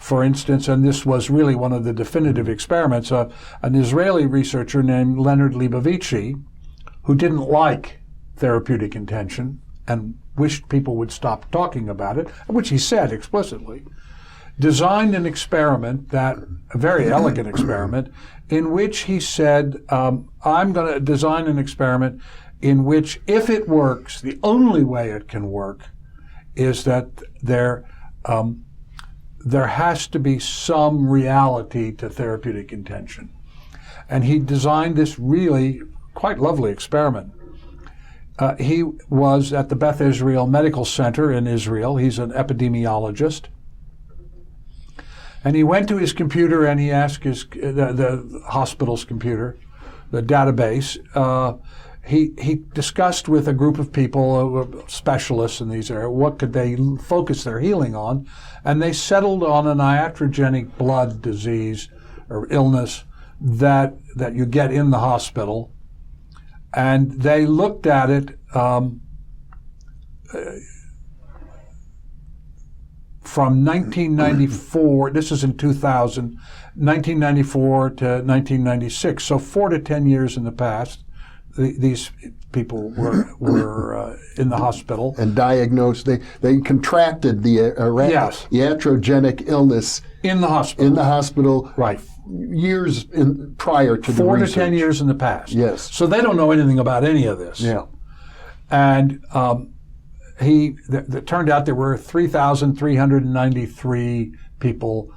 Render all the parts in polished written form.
for instance, and this was really one of the definitive experiments, an Israeli researcher named Leonard Leibovici, who didn't like therapeutic intention and wished people would stop talking about it, which he said explicitly, designed an experiment, a very elegant experiment, in which he said, I'm going to design an experiment in which, if it works, the only way it can work is that there has to be some reality to therapeutic intention. And he designed this really quite lovely experiment. He was at the Beth Israel Medical Center in Israel. He's an epidemiologist. And he went to his computer and he asked the hospital's computer, the database. He discussed with a group of people, specialists in these areas, what could they focus their healing on. And they settled on an iatrogenic blood disease or illness that you get in the hospital. And they looked at it from 1994, this is in 2000, 1994 to 1996, so 4 to 10 years in the past, these people were in the hospital. And diagnosed, they contracted the iatrogenic illness in the hospital. In the hospital, right. Years prior to the research. 4 to 10 years in the past. Yes. So they don't know anything about any of this. Yeah. And it turned out there were 3,393 people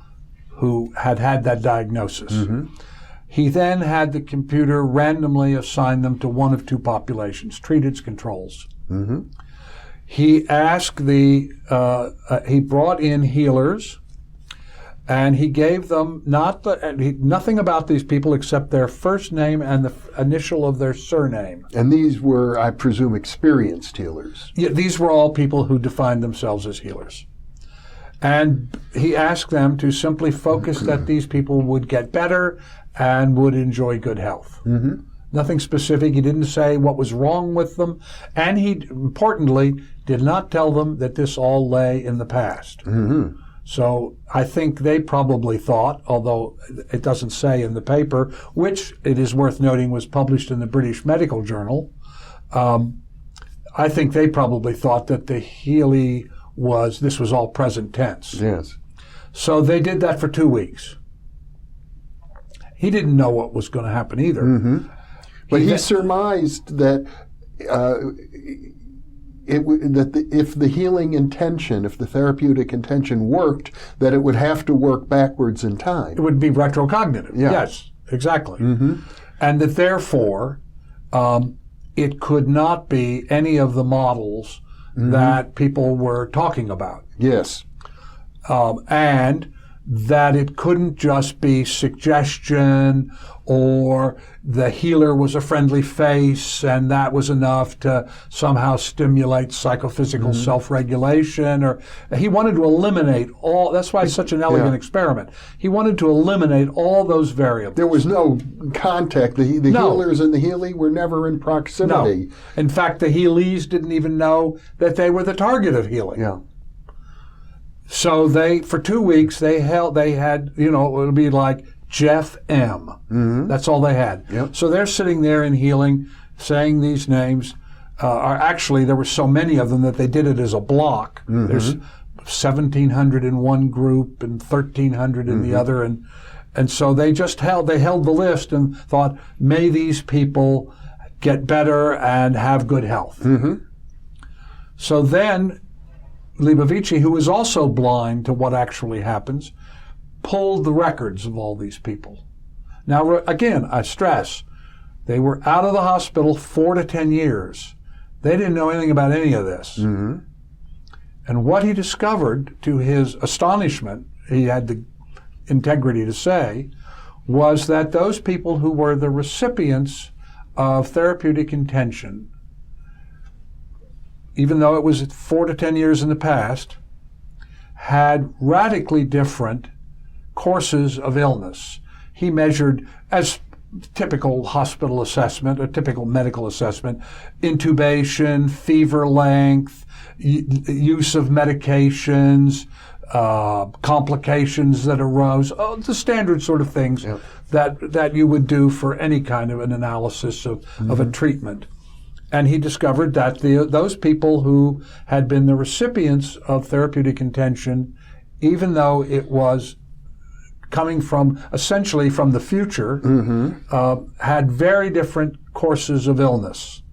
who had that diagnosis. Mm-hmm. He then had the computer randomly assign them to one of two populations, treateds, controls. Mm-hmm. He asked he brought in healers, and he gave them nothing about these people except their first name and the initial of their surname. And these were, I presume, experienced healers. Yeah, these were all people who defined themselves as healers. And he asked them to simply focus that these people would get better and would enjoy good health. Mm-hmm. Nothing specific. He didn't say what was wrong with them. And he, importantly, did not tell them that this all lay in the past. Mm-hmm. So I think they probably thought, although it doesn't say in the paper, which it is worth noting was published in the British Medical Journal, I think they probably thought that the Healy this was all present tense. Yes. So they did that for 2 weeks. He didn't know what was going to happen either. Mm-hmm. But he surmised that if the healing intention, if the therapeutic intention worked, that it would have to work backwards in time. It would be retrocognitive. Yeah. Yes, exactly. Mm-hmm. And that therefore, it could not be any of the models mm-hmm. that people were talking about. Yes. And that it couldn't just be suggestion or the healer was a friendly face and that was enough to somehow stimulate psychophysical mm-hmm. self-regulation. Or he wanted to eliminate all, that's why it's such an elegant experiment. He wanted to eliminate all those variables. There was no contact. The healers and the Healy were never in proximity. No. In fact, the Healys didn't even know that they were the target of healing. Yeah. So for 2 weeks, they had, it would be like Jeff M. Mm-hmm. That's all they had. Yep. So they're sitting there in healing, saying these names. Actually, there were so many of them that they did it as a block. Mm-hmm. There's 1,700 in one group and 1,300 in mm-hmm. the other. And so they just held the list and thought, may these people get better and have good health. Mm-hmm. So then Leibovici, who was also blind to what actually happens, pulled the records of all these people. Now, again, I stress, they were out of the hospital 4 to 10 years. They didn't know anything about any of this. Mm-hmm. And what he discovered, to his astonishment, he had the integrity to say, was that those people who were the recipients of therapeutic intention, even though it was 4 to 10 years in the past, had radically different courses of illness. He measured, as typical hospital assessment, a typical medical assessment, intubation, fever length, use of medications, complications that arose, the standard sort of things that you would do for any kind of an analysis of a treatment. And he discovered that those people who had been the recipients of therapeutic intention, even though it was coming from essentially from the future, had very different courses of illness.